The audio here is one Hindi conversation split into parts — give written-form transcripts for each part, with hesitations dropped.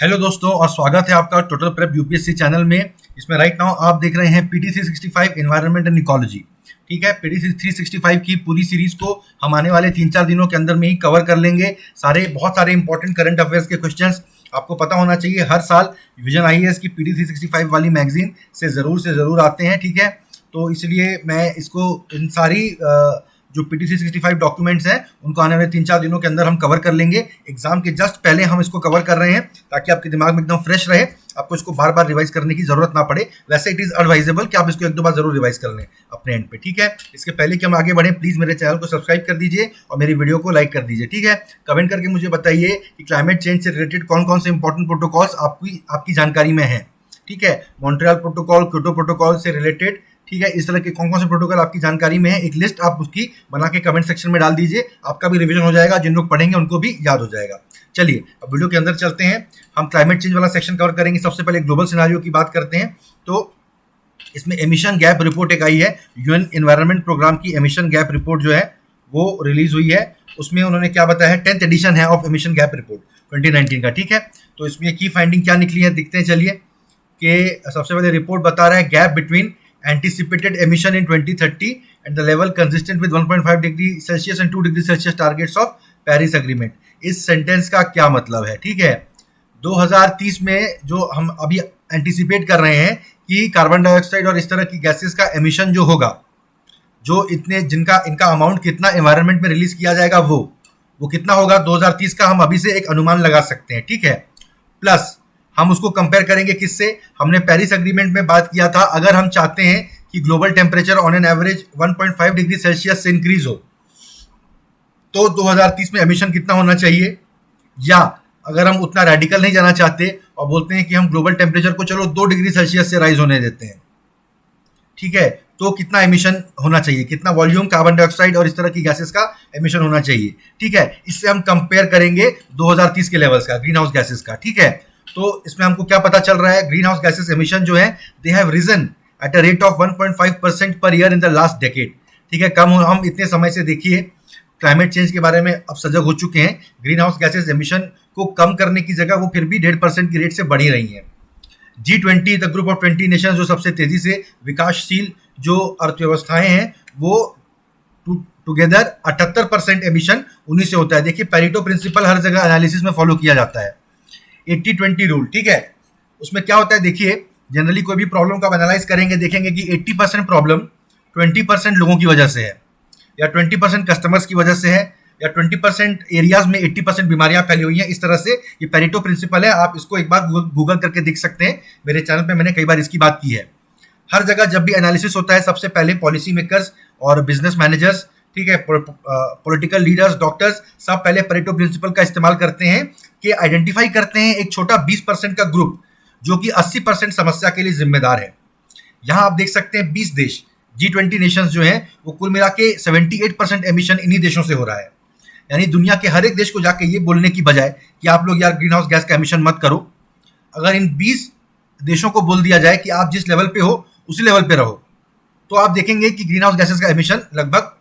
हेलो दोस्तों और स्वागत है आपका टोटल प्रेप यूपीएससी चैनल में। इसमें राइट नाउ आप देख रहे हैं पीटी 365 एनवायरनमेंट एंड इकोलॉजी। ठीक है, पीटी 365 की पूरी सीरीज को हम आने वाले 3-4 दिनों के अंदर में ही कवर कर लेंगे। बहुत सारे इंपॉर्टेंट करंट अफेयर्स के क्वेश्चंस आपको पता होना चाहिए। हर साल विजन आईएएस की पीटी 365 वाली मैगजीन से ज़रूर आते हैं। ठीक है, तो इसलिए मैं इसको इन सारी जो पीटी 365 डॉक्यूमेंट्स हैं उनको आने वाले 3-4 दिनों के अंदर हम कवर कर लेंगे। एग्जाम के जस्ट पहले हम इसको कवर कर रहे हैं ताकि आपके दिमाग में एकदम फ्रेश रहे, आपको इसको बार बार रिवाइज करने की जरूरत ना पड़े। वैसे इट इज एडवाइजेबल कि आप इसको 1-2 बार जरूर रिवाइज कर लें अपने एंड पे। ठीक है, इसके पहले कि हम आगे बढ़े प्लीज मेरे चैनल को सब्सक्राइब कर दीजिए और मेरी वीडियो को लाइक कर दीजिए। ठीक है, कमेंट करके मुझे बताइए कि क्लाइमेट चेंज से रिलेटेड कौन कौन से इंपॉर्टेंट प्रोटोकॉल्स आपकी जानकारी में है। ठीक है, मॉन्ट्रियल प्रोटोकॉल, क्योटो प्रोटोकॉल से रिलेटेड, ठीक है, इस तरह के कौन कौन से प्रोटोकॉल आपकी जानकारी में है, एक लिस्ट आप उसकी बना के कमेंट सेक्शन में डाल दीजिए। आपका भी रिवीजन हो जाएगा, जिन लोग पढ़ेंगे उनको भी याद हो जाएगा। चलिए अब वीडियो के अंदर चलते हैं। हम क्लाइमेट चेंज वाला सेक्शन कवर करेंगे। सबसे पहले ग्लोबल सिनेरियो की बात करते हैं। तो इसमें एमिशन गैप रिपोर्ट एक आई है, यूएन एनवायरनमेंट प्रोग्राम की एमिशन गैप रिपोर्ट जो है वो रिलीज हुई है। उसमें उन्होंने क्या बताया है, 10th एडिशन है ऑफ एमिशन गैप रिपोर्ट 2019 का। ठीक है, तो इसमें की फाइंडिंग क्या निकली है दिखते हैं। चलिए कि सबसे पहले रिपोर्ट बता रहा है gap between anticipated emission in 2030 and the level consistent with 1.5 degree Celsius and 2 degree Celsius targets of Paris Agreement। इस सेंटेंस का क्या मतलब है? ठीक है, 2030 में जो हम अभी एंटिसिपेट कर रहे हैं कि कार्बन डाइऑक्साइड और इस तरह की गैसेस का एमिशन जो होगा, जो इनका अमाउंट कितना एनवायरनमेंट में रिलीज किया जाएगा वो कितना होगा 2030 का, हम अभी से एक अनुमान लगा सकते हैं। ठीक है, प्लस हम उसको कंपेयर करेंगे किससे, हमने पेरिस एग्रीमेंट में बात किया था अगर हम चाहते हैं कि global temperature on an average 1.5 degree Celsius से इंक्रीज हो तो 2030 में एमिशन कितना होना चाहिए, या अगर हम उतना रेडिकल नहीं जाना चाहते और बोलते हैं कि हम ग्लोबल टेम्परेचर को चलो 2 डिग्री सेल्सियस से राइज होने देते हैं, ठीक है, तो कितना एमिशन होना चाहिए, कितना वॉल्यूम कार्बन डाइऑक्साइड और इस तरह की गैसेस का एमिशन होना चाहिए। ठीक है, इससे हम कंपेयर करेंगे 2030 के लेवल्स का, ग्रीन हाउस गैसेस का। ठीक है, तो इसमें हमको क्या पता चल रहा है, ग्रीन हाउस गैसेस एमिशन जो है they have risen at a rate of 1.5% per year in the last decade. ठीक है, हम इतने समय से देखिए क्लाइमेट चेंज के बारे में अब सजग हो चुके हैं। ग्रीन हाउस गैसेस एमिशन को कम करने की जगह वो फिर भी 1.5% की रेट से बढ़ी रही हैं। G20 the group of 20 nation जो सबसे तेजी से विकासशील जो अर्थव्यवस्थाएं हैं वो टुगेदर 78% एमिशन उन्हीं से होता है। देखिए पेरेटो प्रिंसिपल हर जगह एनालिसिस में फॉलो किया जाता है, 80-20 रूल। ठीक है, उसमें क्या होता है, देखिए जनरली कोई भी प्रॉब्लम का एनालाइज करेंगे देखेंगे कि 80% प्रॉब्लम 20% लोगों की वजह से है, या 20% कस्टमर्स की वजह से है, या 20% एरियाज में 80% बीमारियां फैली हुई हैं। इस तरह से ये पेरेटो प्रिंसिपल है, आप इसको एक बार गूगल करके देख सकते हैं। मेरे चैनल पे मैंने कई बार इसकी बात की है। हर जगह जब भी एनालिसिस होता है सबसे पहले पॉलिसी मेकर्स और बिजनेस मैनेजर्स, ठीक है, पॉलिटिकल लीडर्स, डॉक्टर्स, सब पहले पेरेटो प्रिंसिपल का इस्तेमाल करते हैं कि आइडेंटिफाई करते हैं एक छोटा 20% का ग्रुप जो कि 80% समस्या के लिए जिम्मेदार है। यहाँ आप देख सकते हैं 20 देश G20 नेशंस जो हैं वो कुल मिला के 78% एमिशन इन्हीं देशों से हो रहा है। यानी दुनिया के हर एक देश को जाके ये बोलने की बजाय कि आप लोग यार ग्रीन हाउस गैस का एमिशन मत करो, अगर इन 20 देशों को बोल दिया जाए कि आप जिस लेवल पे हो उसी लेवल पे रहो, तो आप देखेंगे कि ग्रीन हाउस गैसेस का एमिशन लगभग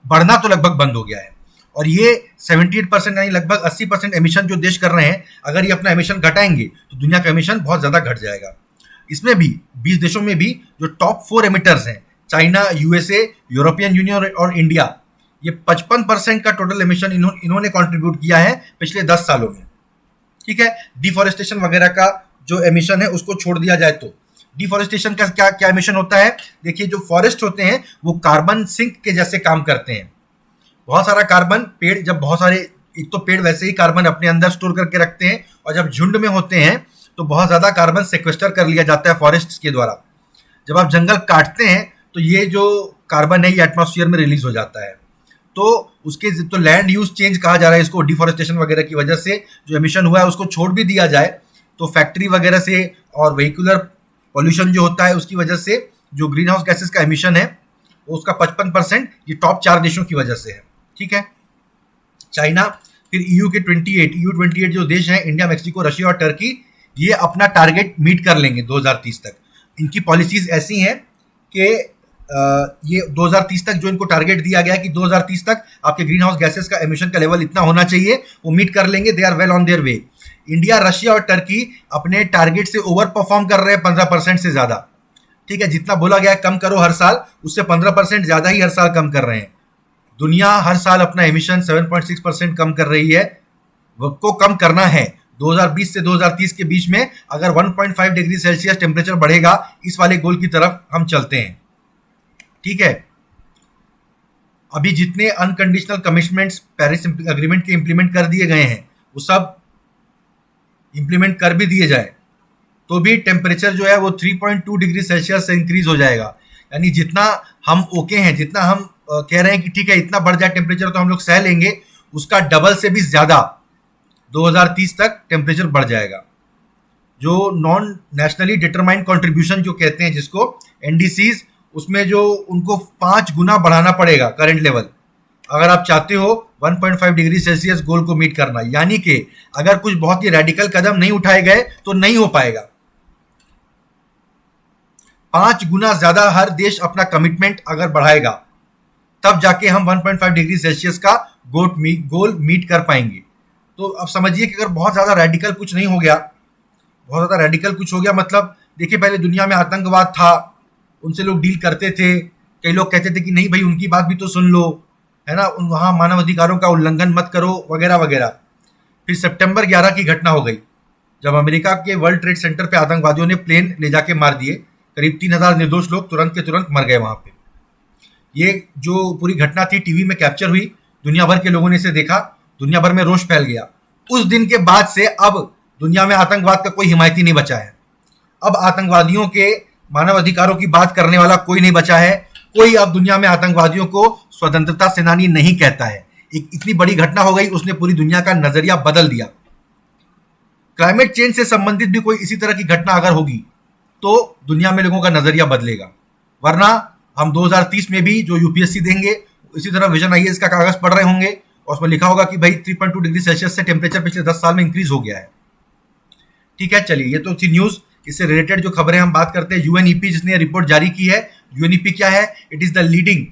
बढ़ना तो लगभग बंद हो गया है। और ये 78% यानी लगभग 80% एमिशन जो देश कर रहे हैं, अगर ये अपना एमिशन घटाएंगे तो दुनिया का एमिशन बहुत ज़्यादा घट जाएगा। इसमें भी 20 देशों में भी जो टॉप 4 एमिटर्स हैं, चाइना, यूएसए, यूरोपियन यूनियन और इंडिया, ये 55% का टोटल एमिशन इन्होंने कॉन्ट्रीब्यूट किया है पिछले 10 सालों में। ठीक है, डिफॉरेस्टेशन वगैरह का जो एमिशन है उसको छोड़ दिया जाए तो डिफॉरेस्टेशन का क्या एमिशन होता है, देखिए जो फॉरेस्ट होते हैं वो कार्बन सिंक के जैसे काम करते हैं। बहुत सारा कार्बन पेड़, जब बहुत सारे, एक तो पेड़ वैसे ही कार्बन अपने अंदर स्टोर करके रखते हैं और जब झुंड में होते हैं तो बहुत ज़्यादा कार्बन सेक्वेस्टर कर लिया जाता है फॉरेस्ट के द्वारा। जब आप जंगल काटते हैं तो ये जो कार्बन है ये एटमॉस्फेयर में रिलीज हो जाता है। तो उसके तो लैंड यूज चेंज कहा जा रहा है इसको, डिफॉरेस्टेशन वगैरह की वजह से जो एमिशन हुआ है उसको छोड़ भी दिया जाए तो फैक्ट्री वगैरह से और व्हीकुलर पॉल्यूशन जो होता है उसकी वजह से जो ग्रीन हाउस गैसेस का एमिशन है वो उसका 55% ये टॉप 4 देशों की वजह से है। ठीक है, चाइना, फिर EU के 28 जो देश हैं, इंडिया, मैक्सिको, रशिया और टर्की, ये अपना टारगेट मीट कर लेंगे 2030 तक। इनकी पॉलिसीज ऐसी हैं कि ये 2030 तक जो इनको टारगेट दिया गया है कि 2030 तक आपके ग्रीन हाउस गैसेस का एमिशन का लेवल इतना होना चाहिए, वो मीट कर लेंगे। They are well on their way. India, Russia और टर्की अपने टारगेट से ओवर परफॉर्म कर रहे हैं 15% से ज्यादा। ठीक है, जितना बोला गया है कम करो हर साल, उससे 15% ज्यादा ही हर साल कम कर रहे हैं। दुनिया हर साल अपना एमिशन 7.6% कम कर रही है, को कम करना है। 2020 से 2030 के बीच में अगर 1.5 डिग्री सेल्सियस टेम्परेचर बढ़ेगा, इस वाले गोल की तरफ हम चलते हैं। ठीक है, अभी जितने अनकंडीशनल कमिटमेंट्स पेरिस एग्रीमेंट के इंप्लीमेंट कर दिए गए हैं, वो सब इंप्लीमेंट कर भी दिए जाए तो भी टेम्परेचर जो है वो 3.2 डिग्री सेल्सियस से इंक्रीज हो जाएगा। यानी जितना हम ओके हैं, जितना हम कह रहे हैं कि ठीक है इतना बढ़ जाए टेम्परेचर तो हम लोग सह लेंगे, उसका डबल से भी ज्यादा 2030 तक टेम्परेचर बढ़ जाएगा। जो नॉन नेशनली डिटरमाइंड कंट्रीब्यूशन जो कहते हैं, जिसको एनडीसीज, उसमें जो उनको 5 गुना बढ़ाना पड़ेगा करंट लेवल, अगर आप चाहते हो 1.5 डिग्री सेल्सियस गोल को मीट करना। यानी कि अगर कुछ बहुत ही रेडिकल कदम नहीं उठाए गए तो नहीं हो पाएगा। 5 गुना ज्यादा हर देश अपना कमिटमेंट अगर बढ़ाएगा, तब जाके हम 1.5 डिग्री सेल्सियस का गोल मीट कर पाएंगे। तो अब समझिए कि अगर बहुत ज्यादा रेडिकल कुछ नहीं हो गया, बहुत ज्यादा रेडिकल कुछ हो गया, मतलब देखिए पहले दुनिया में आतंकवाद था, उनसे लोग डील करते थे, कई लोग कहते थे कि नहीं भाई उनकी बात भी तो सुन लो, है ना, वहाँ मानव अधिकारों का उल्लंघन मत करो वगैरह वगैरह। फिर सितंबर 11 की घटना हो गई, जब अमेरिका के वर्ल्ड ट्रेड सेंटर पे आतंकवादियों ने प्लेन ले जाके मार दिए, करीब 3000 निर्दोष लोग तुरंत के तुरंत मर गए वहाँ पे। ये जो पूरी घटना थी टीवी में कैप्चर हुई, दुनिया भर के लोगों ने इसे देखा, दुनिया भर में रोष फैल गया। उस दिन के बाद से अब दुनिया में आतंकवाद का कोई हिमायती नहीं बचा है। अब आतंकवादियों के मानव अधिकारों की बात करने वाला कोई नहीं बचा है। कोई अब दुनिया में आतंकवादियों को स्वतंत्रता सेनानी नहीं कहता है। एक इतनी बड़ी घटना हो गई, उसने पूरी दुनिया का नजरिया बदल दिया। क्लाइमेट चेंज से संबंधित भी कोई इसी तरह की घटना अगर होगी तो दुनिया में लोगों का नजरिया बदलेगा। वरना हम 2030 में भी जो यूपीएससी देंगे, इसी तरह विजन आईएएस का कागज पढ़ रहे होंगे और उसमें लिखा होगा कि भाई 3.2 डिग्री सेल्सियस से टेम्परेचर पिछले 10 साल में इंक्रीज हो गया है। ठीक है, चलिए ये तो थी न्यूज। इससे रिलेटेड जो खबरें हम बात करते हैं, यूएनईपी जिसने रिपोर्ट जारी की है। यूएनईपी क्या है? It is the leading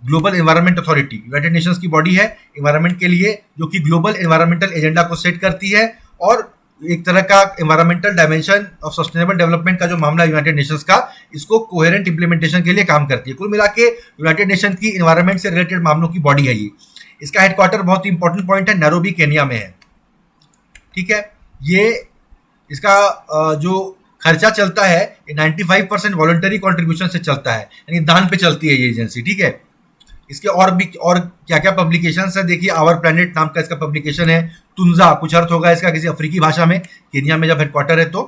global environment authority, United Nations की बॉडी है एनवायरमेंट के लिए, जो कि ग्लोबल एनवायरमेंटल एजेंडा को सेट करती है और एक तरह का environmental dimension of sustainable development का जो मामला यूनाइटेड नेशंस का, इसको कोहेरेंट इंप्लीमेंटेशन के लिए काम करती है। कुल मिला के यूनाइटेड नेशन की एनवायरमेंट से रिलेटेड मामलों की बॉडी है ये। इसका हेडक्वार्टर बहुत ही इंपॉर्टेंट पॉइंट है, नैरोबी केन्या में है। ठीक है, ये इसका जो खर्चा चलता है 95% वॉलंटरी कॉन्ट्रीब्यूशन से चलता है, यानी दान पे चलती है ये एजेंसी। ठीक है, इसके और क्या क्या पब्लिकेशंस है देखिए। आवर प्लैनेट नाम का इसका पब्लिकेशन है। तुंजा कुछ अर्थ होगा इसका किसी अफ्रीकी भाषा में, केन्या में जब हेडक्वार्टर है तो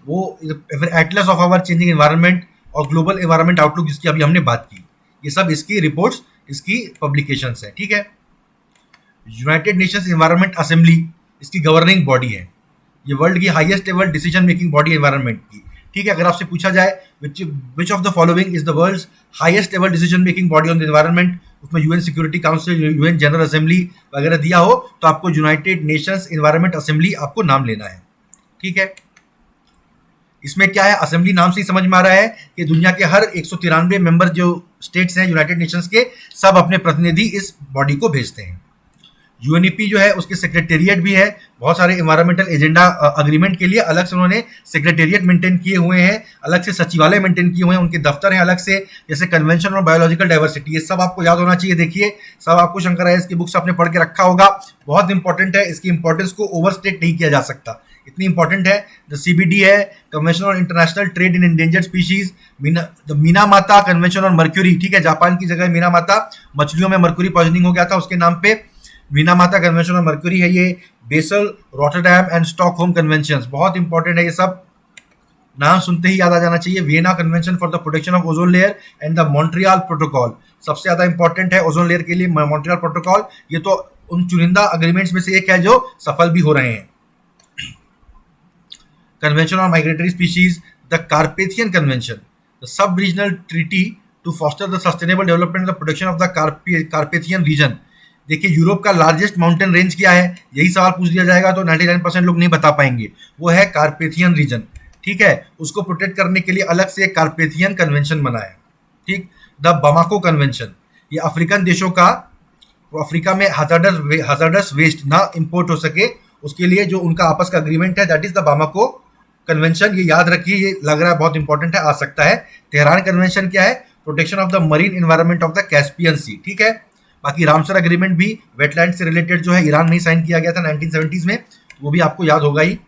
वो। फिर atlas of our changing environment और ग्लोबल एनवायरनमेंट आउटलुक, जिसकी अभी हमने बात की, ये सब इसकी रिपोर्ट्स, इसकी पब्लिकेशंस है। ठीक है, यूनाइटेड नेशंस एनवायरनमेंट असेंबली इसकी गवर्निंग बॉडी है। ये वर्ल्ड की highest level decision making body environment की। ठीक है, अगर आपसे पूछा जाए which of the following is the world's highest level decision making body on the environment, उसमें UN Security Council, UN General Assembly वगैरह दिया हो तो आपको यूनाइटेड नेशंस एनवायरनमेंट असेंबली आपको नाम लेना है। ठीक है, इसमें क्या है, असेंबली नाम से ही समझ में आ रहा है कि दुनिया के हर 193 मेंबर जो स्टेट्स हैं यूनाइटेड नेशंस के, सब अपने प्रतिनिधि इस बॉडी को भेजते हैं। यूएनईपी जो है उसके सेक्रेटेरिएट भी है। बहुत सारे एनवायरमेंटल एजेंडा अग्रीमेंट के लिए अलग से उन्होंने सेक्रेटेरिएट मेंटेन किए हुए हैं, अलग से सचिवालय मेंटेन किए हुए हैं, उनके दफ्तर हैं अलग से, जैसे कन्वेंशन ऑन बायोलॉजिकल डाइवर्सिटी। ये सब आपको याद होना चाहिए। देखिए, सब आपको शंकर आईएएस की बुक्स आपने पढ़ के रखा होगा, बहुत इंपॉर्टेंट है। इसकी इंपॉर्टेंस को ओवरस्टेट नहीं किया जा सकता, इतनी इंपॉर्टेंट है। द सीबीडी है, convention on international trade in endangered species, Minamata convention on mercury. ठीक है, जापान की जगह मीनामाता, मछलियों में मर्क्यूरी पॉइजनिंग हो गया था उसके नाम पे, मीनामाता कन्वेंशन ऑन मर्क्यूरी है ये। Basel, Rotterdam and Stockholm conventions, बहुत इंपॉर्टेंट है ये सब, नाम सुनते ही याद आ जाना चाहिए। Vienna convention for the protection of ozone layer and the Montreal protocol, सबसे ज्यादा इंपॉर्टेंट है ओजोन लेयर के लिए मॉन्ट्रियल प्रोटोकॉल। ये तो उन चुनिंदा अग्रीमेंट्स में से एक है जो सफल भी हो रहे हैं। Convention on migratory species, the Carpathian convention, the subregional treaty to foster the sustainable development the protection of the Carpathian region. देखिए, यूरोप का लार्जेस्ट माउंटेन रेंज क्या है, यही सवाल पूछ दिया जाएगा तो 99% लोग नहीं बता पाएंगे। वो है कार्पेथियन रीजन। ठीक है, उसको प्रोटेक्ट करने के लिए अलग से एक कार्पेथियन कन्वेंशन बना है। ठीक, द बमाको कन्वेंशन, ये अफ्रीकन देशों का, अफ्रीका में हजार्डस वेस्ट ना इंपोर्ट हो सके उसके लिए जो उनका आपस का अग्रीमेंट है that is the Bamako convention. ये याद रखिए, ये लग रहा है बहुत इंपॉर्टेंट है, आ सकता है। तेहरान कन्वेंशन क्या है? Protection of the marine environment of the Caspian Sea, ठीक है। बाकी रामसर एग्रीमेंट भी वेटलैंड से रिलेटेड जो है ईरान में ही साइन किया गया था 1970s में, वो भी आपको याद होगा ही।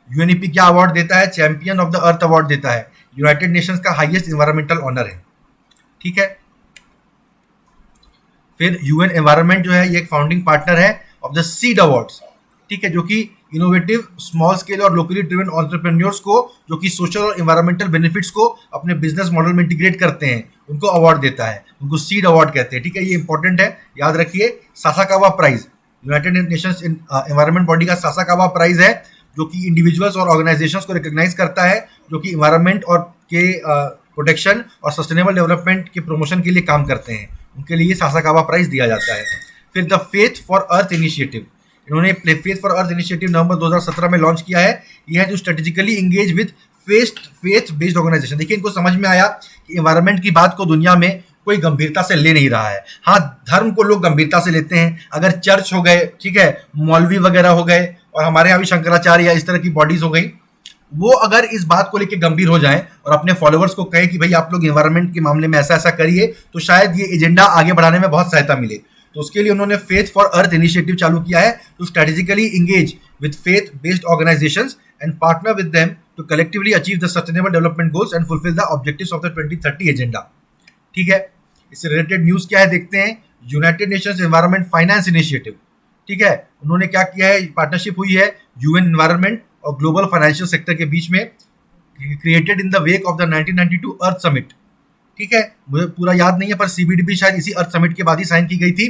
यूएनईपी क्या अवार्ड देता है? Champion of the earth award देता है, यूनाइटेड नेशंस का हाईएस्ट एनवायरमेंटल ऑनर है, ठीक है। फिर यूएन एनवायरनमेंट जो है ये एक फाउंडिंग पार्टनर है ऑफ द सीड अवार्ड्स, ठीक है, जो कि इनोवेटिव स्मॉल स्केल और लोकली ड्रिवन एंटरप्रेन्योर्स को जो कि सोशल और एनवायरमेंटल बेनिफिट्स को अपने बिजनेस मॉडल में इंटीग्रेट करते हैं, उनको अवार्ड देता है, उनको सीड अवार्ड कहते हैं, ठीक है। ये इंपॉर्टेंट है, याद रखिए। Sasakawa prize, United Nations environment body का सासाकावा प्राइज है, जो कि इंडिविजुअल्स और ऑर्गेनाइजेशंस को रिकॉग्नाइज करता है जो कि इन्वायरमेंट और के प्रोटेक्शन और सस्टेनेबल डेवलपमेंट के प्रमोशन के लिए काम करते हैं, उनके लिए सासाकावा प्राइज दिया जाता है। फिर the faith for earth initiative, इन्होंने faith for earth initiative November 2017 में लॉन्च किया है। यह है जो strategically engage with faith based organization. देखिए, इनको समझ में आया कि एनवायरनमेंट की बात को दुनिया में कोई गंभीरता से ले नहीं रहा है। हाँ, धर्म को लोग गंभीरता से लेते हैं, अगर चर्च हो गए, ठीक है, मौलवी वगैरह हो गए, और हमारे यहाँ भी शंकराचार्य या इस तरह की बॉडीज हो गई, वो अगर इस बात को लेकर गंभीर हो जाएं और अपने फॉलोअर्स को कहें कि भाई आप लोग एनवायरनमेंट के मामले में ऐसा ऐसा करिए, तो शायद ये एजेंडा आगे बढ़ाने में बहुत सहायता मिले। तो उसके लिए उन्होंने फेथ फॉर अर्थ इनिशिएटिव चालू किया है to strategically engage with faith based organizations and partner with them to collectively achieve the sustainable development goals and fulfil the objectives of the 2030 agenda, ठीक है। इससे रिलेटेड न्यूज क्या है देखते हैं। United Nations environment finance initiative, ठीक है, उन्होंने क्या किया है, पार्टनरशिप हुई है यूएन एनवायरनमेंट और ग्लोबल फाइनेंशियल सेक्टर के बीच में, created in the wake of the 1992 earth summit, ठीक है। मुझे पूरा याद नहीं है, पर सीबीडीपी शायद इसी अर्थ समिट के बाद ही साइन की गई थी।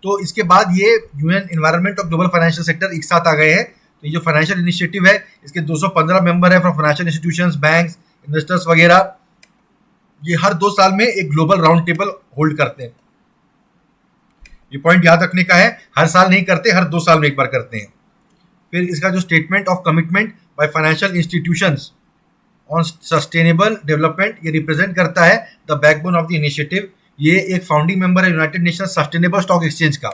तो इसके बाद ये यूएन एनवायरनमेंट और ग्लोबल फाइनेंशियल सेक्टर एक साथ आ गए हैं। तो ये जो फाइनेंशियल इनिशिएटिव है, इसके 215 मेंबर है from financial institutions, banks, investors वगैरह। ये हर 2 साल में एक ग्लोबल राउंड टेबल होल्ड करते हैं। ये पॉइंट याद रखने का है, हर साल नहीं करते, हर 2 साल में एक बार करते हैं। फिर इसका जो statement of commitment by financial institutions on sustainable development, ये रिप्रेजेंट करता है the backbone of the initiative. ये एक फाउंडिंग मेंबर है United Nations sustainable stock exchange का,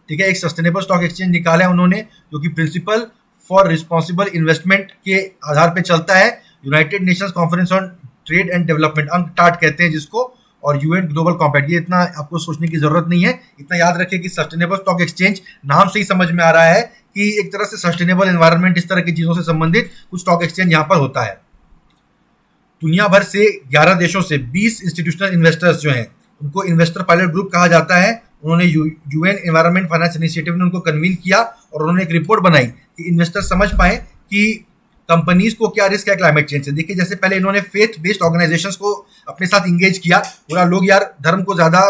ठीक है। एक सस्टेनेबल स्टॉक एक्सचेंज निकाला है उन्होंने, जो कि प्रिंसिपल फॉर रिस्पॉन्सिबल इन्वेस्टमेंट के आधार पर चलता है। United Nations conference on trade and development, UNCTAD कहते हैं जिसको, और यूएन ग्लोबल कॉम्पैक्ट। ये इतना आपको सोचने की जरूरत नहीं है, इतना याद रखिए कि सस्टेनेबल स्टॉक एक्सचेंज नाम से ही समझ में आ रहा है कि एक तरह से सस्टेनेबल एनवायरनमेंट, इस तरह की चीजों से संबंधित कुछ स्टॉक एक्सचेंज यहाँ पर होता है। दुनिया भर से 11 देशों से 20 इंस्टीट्यूशनल इन्वेस्टर्स जो हैं, उनको इन्वेस्टर पायलट ग्रुप कहा जाता है। उन्होंने यूएन एनवायरनमेंट फाइनेंस इनिशिएटिव ने उनको कन्वीन किया और उन्होंने एक रिपोर्ट बनाई कि इन्वेस्टर समझ पाए कि कंपनीज को क्या रिस्क है क्लाइमेट चेंज से। देखिए, जैसे पहले इन्होंने फेथ बेस्ड ऑर्गेनाइजेशंस को अपने साथ इंगेज किया, पूरा लोग यार धर्म को ज़्यादा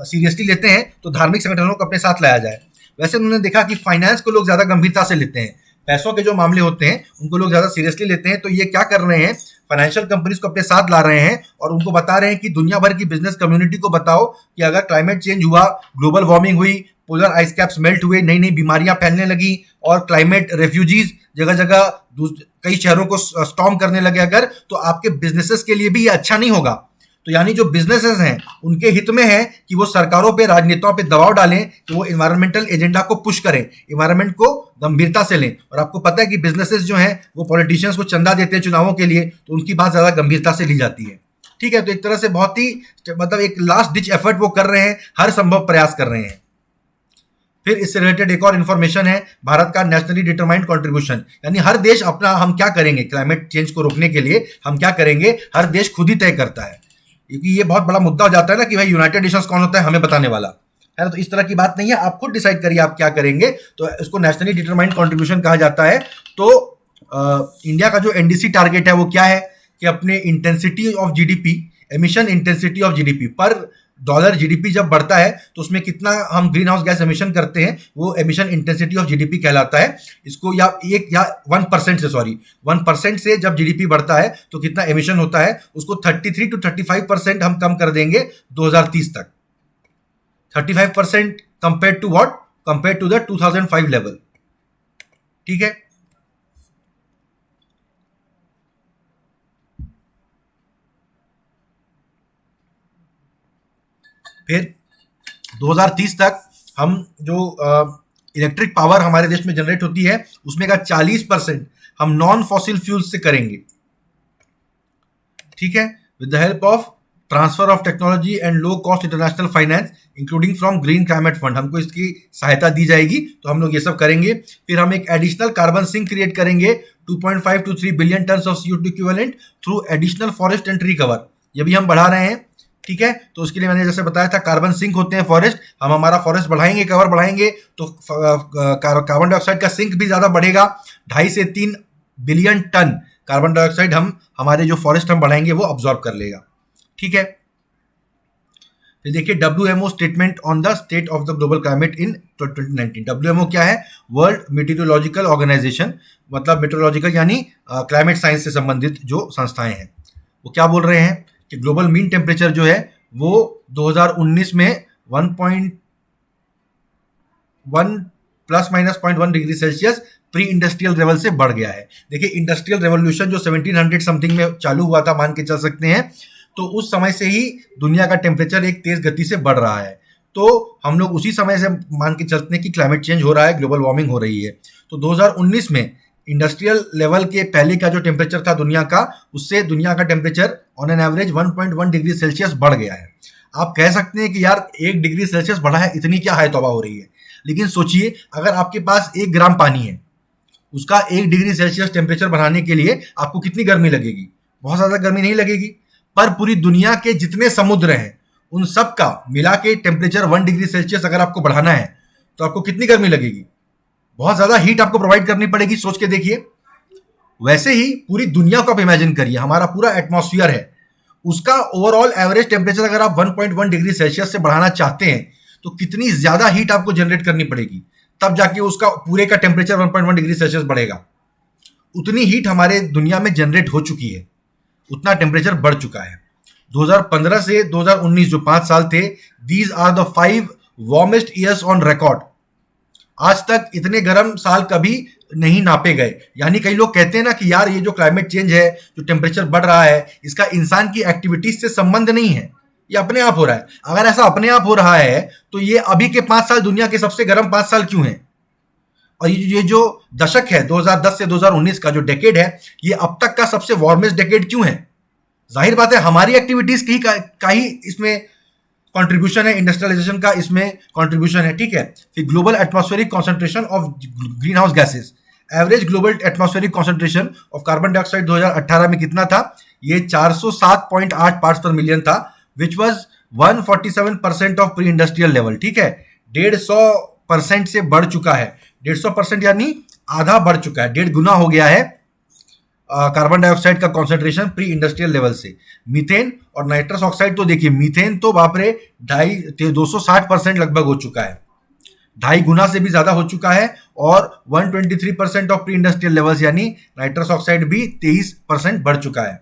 सीरियसली लेते हैं, तो धार्मिक संगठनों को अपने साथ लाया जाए। वैसे उन्होंने देखा कि फाइनेंस को लोग ज़्यादा गंभीरता से लेते हैं, पैसों के जो मामले होते हैं उनको लोग ज़्यादा सीरियसली लेते हैं। तो ये क्या कर रहे हैं, फाइनेंशियल कंपनीज को अपने साथ ला रहे हैं और उनको बता रहे हैं कि दुनिया भर की बिजनेस कम्युनिटी को बताओ कि अगर क्लाइमेट चेंज हुआ, ग्लोबल वार्मिंग हुई, पोलर आइस कैप्स मेल्ट हुए, नई नई बीमारियां फैलने लगी और क्लाइमेट रेफ्यूजीज जगह जगह कई शहरों को स्टॉर्म करने लगे, अगर तो आपके बिजनेसेस के लिए भी ये अच्छा नहीं होगा। तो यानी जो बिजनेसेस हैं उनके हित में है कि वो सरकारों पे, राजनेताओं पे दबाव डालें कि वो इन्वायरमेंटल एजेंडा को पुश करें, इन्वायरमेंट को गंभीरता से लें। और आपको पता है कि बिजनेसेस जो हैं वो पॉलिटिशियंस को चंदा देते हैं चुनावों के लिए, तो उनकी बात ज़्यादा गंभीरता से ली जाती है, ठीक है। तो एक तरह से बहुत ही मतलब एक लास्ट डिच एफर्ट वो कर रहे हैं, हर संभव प्रयास कर रहे हैं। फिर इससे रिलेटेड एक और इन्फॉर्मेशन है, भारत का नेशनली डिटरमाइंड कंट्रीब्यूशन, यानी हर देश अपना, हम क्या करेंगे क्लाइमेट चेंज को रोकने के लिए, हम क्या करेंगे, हर देश खुद ही तय करता है। क्योंकि ये बहुत बड़ा मुद्दा हो जाता है ना कि भाई यूनाइटेड नेशंस कौन होता है हमें बताने वाला, है ना। तो इस तरह की बात नहीं है, आप खुद डिसाइड करिए आप क्या करेंगे। तो इसको नेशनली डिटरमाइंड कंट्रीब्यूशन कहा जाता है। तो इंडिया का जो एनडीसी टारगेट है वो क्या है कि अपने intensity of GDP, emission intensity of GDP पर डॉलर जीडीपी जब बढ़ता है तो उसमें कितना हम ग्रीन हाउस गैस एमिशन करते हैं, वो एमिशन इंटेंसिटी ऑफ जीडीपी कहलाता है। इसको या 1% से 1% से जब जीडीपी बढ़ता है तो कितना एमिशन होता है, उसको 33 to 35% हम कम कर देंगे 2030 तक। 35% compare to what, compare to the 2005 level, ठीक है। फिर 2030 तक हम जो इलेक्ट्रिक पावर हमारे देश में जनरेट होती है उसमें का 40% हम नॉन फॉसिल फ्यूल्स से करेंगे, ठीक है, with the help of transfer of technology and low cost international finance including from green climate fund, हमको इसकी सहायता दी जाएगी, तो हम लोग ये सब करेंगे। फिर हम एक एडिशनल कार्बन सिंक क्रिएट करेंगे 2.5 to 3 billion ton of CO2 equivalent through additional forest and tree cover, ये भी हम बढ़ा रहे हैं, ठीक है। तो उसके लिए मैंने जैसे बताया था कार्बन सिंक होते हैं फॉरेस्ट, हम हमारा फॉरेस्ट बढ़ाएंगे, कवर बढ़ाएंगे तो कार्बन डाइऑक्साइड का सिंक भी ज्यादा बढ़ेगा, 2.5 से 3 बिलियन टन कार्बन डाइऑक्साइड हम हमारे जो फॉरेस्ट हम बढ़ाएंगे वो ऑब्जॉर्व कर लेगा, ठीक है। फिर देखिए WMO statement on the state of the global climate in 2019। WMO क्या है? वर्ल्ड मेटीरियोलॉजिकल ऑर्गेनाइजेशन, मतलब मेट्रोलॉजिकल यानी क्लाइमेट साइंस से संबंधित जो संस्थाएं हैं, वो क्या बोल रहे हैं कि ग्लोबल मीन टेम्परेचर जो है वो 2019 में 1.1 plus minus 0.1 degree Celsius pre industrial level से बढ़ गया है। देखिए इंडस्ट्रियल रेवोल्यूशन जो 1700 समथिंग में चालू हुआ था, मान के चल सकते हैं, तो उस समय से ही दुनिया का टेम्परेचर एक तेज गति से बढ़ रहा है, तो हम लोग उसी समय से मान के चलते हैं कि क्लाइमेट चेंज हो रहा है, ग्लोबल वार्मिंग हो रही है। तो 2019 में इंडस्ट्रियल लेवल के पहले का जो टेम्परेचर था दुनिया का, उससे दुनिया का temperature on an average 1.1 degree Celsius बढ़ गया है। आप कह सकते हैं कि यार 1 डिग्री सेल्सियस बढ़ा है, इतनी क्या हाय तौबा हो रही है, लेकिन सोचिए अगर आपके पास 1 ग्राम पानी है, उसका 1 डिग्री सेल्सियस टेम्परेचर बढ़ाने के लिए आपको कितनी गर्मी लगेगी? बहुत ज्यादा गर्मी नहीं लगेगी, पर पूरी दुनिया के जितने समुद्र हैं उन सब का मिला के टेम्परेचर 1 डिग्री सेल्सियस अगर आपको बढ़ाना है तो आपको कितनी गर्मी लगेगी? बहुत ज्यादा हीट आपको प्रोवाइड करनी पड़ेगी, सोच के देखिए। वैसे ही पूरी दुनिया को आप इमेजिन करिए, हमारा पूरा एटमॉस्फेयर है, उसका ओवरऑल एवरेज टेम्परेचर अगर आप 1.1 डिग्री सेल्सियस से बढ़ाना चाहते हैं तो कितनी ज्यादा हीट आपको जनरेट करनी पड़ेगी, तब जाके उसका पूरे का टेम्परेचर 1.1 डिग्री सेल्सियस बढ़ेगा। उतनी हीट हमारे दुनिया में जनरेट हो चुकी है, उतना टेम्परेचर बढ़ चुका है। 2015 से 2019 जो 5 साल थे, these are the 5 warmest years on record. आज तक इतने गर्म साल कभी नहीं नापे गए। यानी कई लोग कहते हैं ना कि यार ये जो क्लाइमेट चेंज है, जो टेम्परेचर बढ़ रहा है, इसका इंसान की एक्टिविटीज से संबंध नहीं है, ये अपने आप हो रहा है। अगर ऐसा अपने आप हो रहा है तो ये अभी के 5 साल दुनिया के सबसे गर्म 5 साल क्यों हैं? और ये जो दशक है 2010 से 2019 का जो डेकेड है, ये अब तक का सबसे वार्मेस्ट डेकेड क्यों है? जाहिर बात है हमारी एक्टिविटीज का ही इसमें कंट्रीब्यूशन है, इंडस्ट्रियलाइजेशन का इसमें कंट्रीब्यूशन है, ठीक है। फिर global atmospheric concentration of green house gases, average global atmospheric concentration of carbon dioxide 2018 में कितना था? ये 407.8 पार्ट्स पर मिलियन था, which was 147% of pre industrial level, ठीक है। 150% से बढ़ चुका है, 150% यानी आधा बढ़ चुका है, 1.5 गुना हो गया है कार्बन डाइऑक्साइड का कॉन्सेंट्रेशन प्री इंडस्ट्रियल लेवल से। मीथेन और नाइट्रस ऑक्साइड तो देखिए, मीथेन तो बाप रे 260% लगभग हो चुका है, 2.5 गुना से भी ज्यादा हो चुका है, और 123% ऑफ प्री इंडस्ट्रियल लेवल्स यानी नाइट्रस ऑक्साइड भी 23% बढ़ चुका है।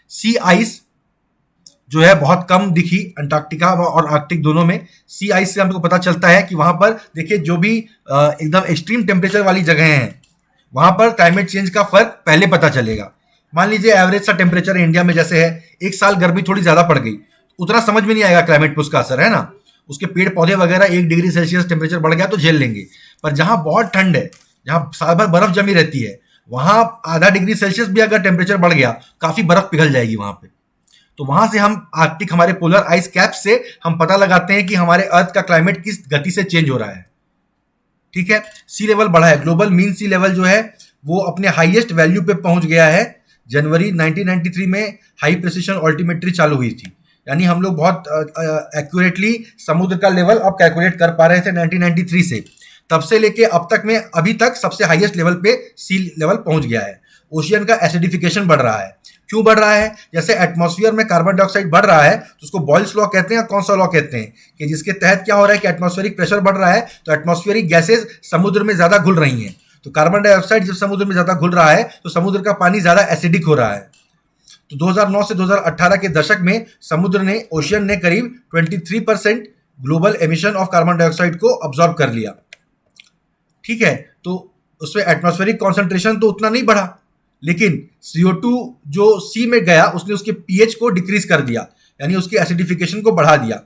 सी आइस जो है बहुत कम दिखी अंटार्कटिका और आर्कटिक दोनों में। सी आइस से हमको पता चलता है कि वहां पर देखिए जो भी एकदम एक्सट्रीम टेम्परेचर वाली जगह हैं वहां पर क्लाइमेट चेंज का फर्क पहले पता चलेगा। मान लीजिए एवरेज सा टेम्परेचर इंडिया में जैसे है, एक साल गर्मी थोड़ी ज्यादा पड़ गई, उतना समझ में नहीं आएगा क्लाइमेट पर उसका असर, है ना। उसके पेड़ पौधे वगैरह 1 डिग्री सेल्सियस टेम्परेचर बढ़ गया तो झेल लेंगे, पर जहां बहुत ठंड है, जहां साल भर बर्फ जमी रहती है, वहां आधा डिग्री सेल्सियस भी अगर टेम्परेचर बढ़ गया, काफी बर्फ पिघल जाएगी वहां पे। तो वहां से हम आर्कटिक, हमारे पोलर आइस कैप से हम पता लगाते हैं कि हमारे अर्थ का क्लाइमेट किस गति से चेंज हो रहा है, ठीक है। सी लेवल बढ़ा है, ग्लोबल मीन सी लेवल जो है वो अपने हाईएस्ट वैल्यू पे पहुंच गया है। जनवरी 1993 में हाई प्रेसिशन ऑल्टीमेट्री चालू हुई थी, यानी हम लोग बहुत एक्यूरेटली समुद्र का लेवल अब कैलकुलेट कर पा रहे थे 1993 से। तब से लेके अब तक में अभी तक सबसे हाईएस्ट लेवल पे सी लेवल पहुंच गया है। ओशियन का एसिडिफिकेशन बढ़ रहा है। क्यों बढ़ रहा है? जैसे एटमॉस्फेयर में कार्बन डाइऑक्साइड बढ़ रहा है तो उसको बॉयल्स लॉ कहते हैं। कौन सा लॉ कहते हैं? कि जिसके तहत क्या हो रहा है कि एटमॉस्फेरिक प्रेशर बढ़ रहा है तो एटमॉस्फेरिक गैसेज समुद्र में ज्यादा घुल रही हैं। तो कार्बन डाइऑक्साइड जब समुद्र में ज्यादा घुल रहा है तो समुद्र का पानी ज्यादा एसिडिक हो रहा है। तो 2009 से 2018 के दशक में समुद्र ने, ओशियन ने करीब 23% global emission of carbon dioxide को ऑब्जॉर्व कर लिया, ठीक है। तो उसमें एटमॉस्फेरिक कॉन्सेंट्रेशन तो उतना नहीं बढ़ा, लेकिन CO2 जो सी में गया उसने उसके pH को डिक्रीज कर दिया, यानी उसकी एसिडिफिकेशन को बढ़ा दिया।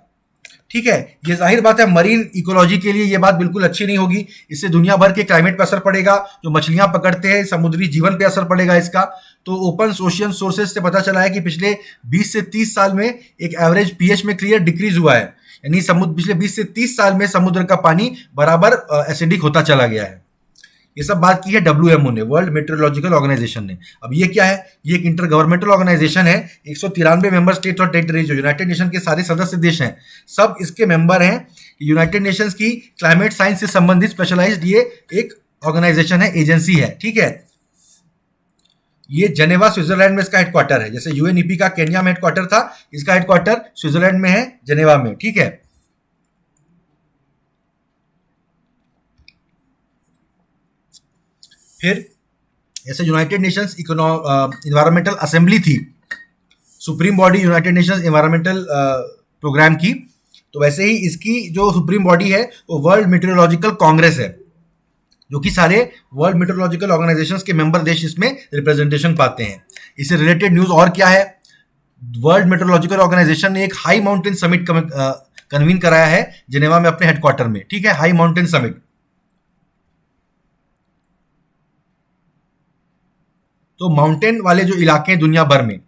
ठीक है। ये जाहिर बात है मरीन इकोलॉजी के लिए ये बात बिल्कुल अच्छी नहीं होगी। इससे दुनिया भर के क्लाइमेट पर असर पड़ेगा, जो मछलियां पकड़ते हैं समुद्री जीवन पे असर पड़ेगा इसका। तो ओपन ओशियन सोर्सेज से पता चला है कि पिछले 20 से 30 साल में एक एवरेज पीएच में क्लियर डिक्रीज हुआ है, यानी समुद्र पिछले 20 से 30 साल में समुद्र का पानी बराबर एसिडिक होता चला गया है। ये सब बात की है WMO ने, वर्ल्ड मेट्रोलॉजिकल ऑर्गेनाइजेशन ने। अब ये क्या है? ये एक इंटर गवर्नमेंटल ऑर्गेनाइजेशन है। 193 मेंबर स्टेट और टेरिटरीज, जो यूनाइटेड नेशन के सारे सदस्य देश हैं, सब इसके मेंबर हैं। यूनाइटेड नेशंस की क्लाइमेट साइंस से संबंधित स्पेशलाइज्ड ये एक ऑर्गेनाइजेशन है, एजेंसी है, ठीक है। ये जेनेवा स्विट्जरलैंड में इसका हेडक्वार्टर है। जैसे UNEP का केन्या में हेडक्वार्टर था, इसका हेडक्वार्टर स्विट्जरलैंड में है, जेनेवा में, ठीक है। फिर ऐसे यूनाइटेड नेशंस इन्वायरमेंटल असेंबली थी, supreme body United Nations environmental programme की। तो वैसे ही इसकी जो सुप्रीम बॉडी है वो वर्ल्ड मेट्रोलॉजिकल कांग्रेस है, जो कि सारे वर्ल्ड मेट्रोलॉजिकल ऑर्गेनाइजेशंस के मेंबर देश इसमें रिप्रेजेंटेशन पाते हैं। इससे रिलेटेड न्यूज और क्या है? वर्ल्ड मेट्रोलॉजिकल ऑर्गेनाइजेशन ने एक हाई माउंटेन समिट कन्वीन कराया है जिनेवा में अपने हेडक्वार्टर में, ठीक है, हाई माउंटेन समिट। तो माउंटेन वाले जो इलाके हैं दुनिया भर में,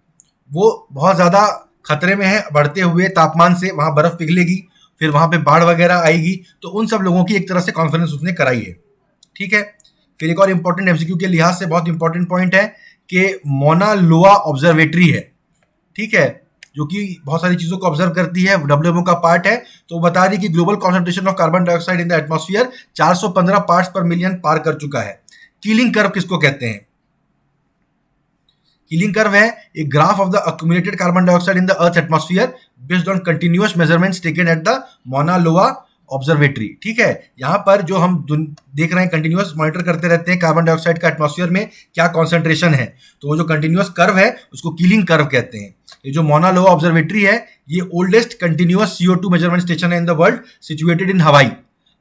वो बहुत ज़्यादा खतरे में है बढ़ते हुए तापमान से। वहाँ बर्फ़ पिघलेगी, फिर वहाँ पे बाढ़ वगैरह आएगी। तो उन सब लोगों की एक तरह से कॉन्फ्रेंस उसने कराई है, ठीक है। फिर एक और इंपॉर्टेंट MCQ के लिहाज से बहुत इंपॉर्टेंट पॉइंट है कि मोना लोआ ऑब्जर्वेटरी है, ठीक है, जो कि बहुत सारी चीज़ों को ऑब्जर्व करती है, WMO का पार्ट है। तो बता रही कि global concentration of carbon dioxide in the atmosphere 415 parts पर मिलियन पार कर चुका है। कीलिंग कर्व किसको कहते हैं? कीलिंग कर्व है एक graph of the accumulated carbon dioxide in the earth atmosphere based on continuous measurements taken at the Mona लोआ ऑब्जर्वेटरी, ठीक है। यहाँ पर जो हम देख रहे हैं, कंटिन्यूअस मॉनिटर करते रहते हैं कार्बन डाइऑक्साइड का एटमॉस्फेयर में क्या कॉन्सेंट्रेशन है। तो वो जो कंटिन्यूअस कर्व है उसको कीलिंग कर्व कहते हैं। ये जो मोना लोआ ऑब्जर्वेटरी है ये oldest continuous CO2 measurement station है in the world, situated in हवाई।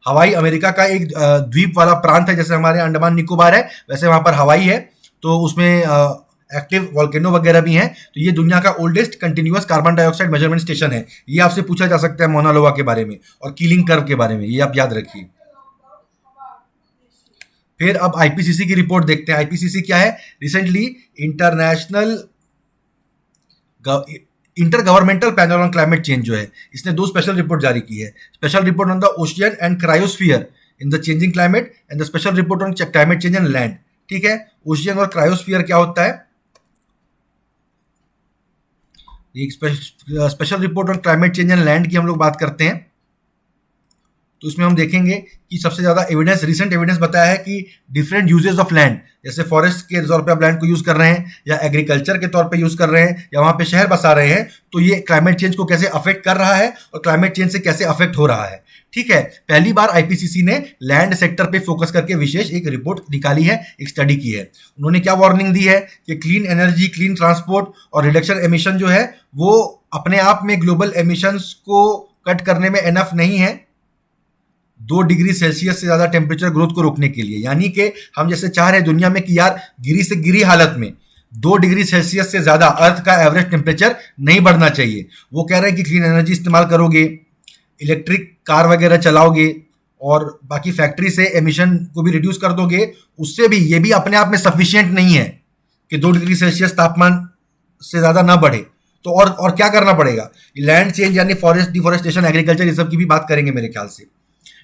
हवाई अमेरिका का एक द्वीप वाला प्रांत है, जैसे हमारे अंडमान निकोबार है वैसे वहाँ पर हवाई है। तो उसमें एक्टिव वॉल्केनो वगैरह भी हैं। तो ये दुनिया का oldest continuous carbon dioxide measurement station है। ये आपसे पूछा जा सकता है मोना लोआ के बारे में और कीलिंग कर्व के बारे में, ये आप याद रखिए। फिर अब IPCC की रिपोर्ट देखते हैं। IPCC क्या है? Recently inter governmental panel on climate change जो है, इसने 2 स्पेशल रिपोर्ट जारी की है। Special report on the ocean and cryosphere in the changing climate and the special report on climate change and land, ठीक है। ओशियन और क्रायोस्फीयर क्या होता है? एक special report on climate change and land की हम लोग बात करते हैं। तो इसमें हम देखेंगे कि सबसे ज़्यादा एविडेंस, रिसेंट एविडेंस बताया है कि डिफरेंट यूजेस ऑफ लैंड, जैसे फॉरेस्ट के तौर पे आप लैंड को यूज़ कर रहे हैं या एग्रीकल्चर के तौर पे यूज़ कर रहे हैं या वहाँ पे शहर बसा रहे हैं, तो ये क्लाइमेट चेंज को कैसे अफेक्ट कर रहा है और क्लाइमेट चेंज से कैसे अफेक्ट हो रहा है, ठीक है। पहली बार IPCC ने लैंड सेक्टर पे फोकस करके विशेष एक रिपोर्ट निकाली है, एक स्टडी की है। उन्होंने क्या वार्निंग दी है कि क्लीन एनर्जी, क्लीन ट्रांसपोर्ट और रिडक्शन एमिशन जो है वो अपने आप में ग्लोबल एमिशंस को कट करने में एनफ नहीं है 2 डिग्री सेल्सियस से ज़्यादा टेम्परेचर ग्रोथ को रोकने के लिए। यानी कि हम जैसे चाह रहे हैं दुनिया में कि यार गिरी से गिरी हालत में 2 डिग्री सेल्सियस से ज़्यादा अर्थ का एवरेज टेम्परेचर नहीं बढ़ना चाहिए। वो कह रहे हैं कि क्लीन एनर्जी इस्तेमाल करोगे, इलेक्ट्रिक कार वगैरह चलाओगे और बाकी फैक्ट्री से एमिशन को भी रिड्यूस कर दोगे, उससे भी ये भी अपने आप में सफिशिएंट नहीं है कि 2 डिग्री सेल्सियस तापमान से ज़्यादा ना बढ़े। तो और क्या करना पड़ेगा? लैंड चेंज यानी फॉरेस्ट डिफॉरेस्टेशन, एग्रीकल्चर, ये सब की भी बात करेंगे मेरे ख्याल से,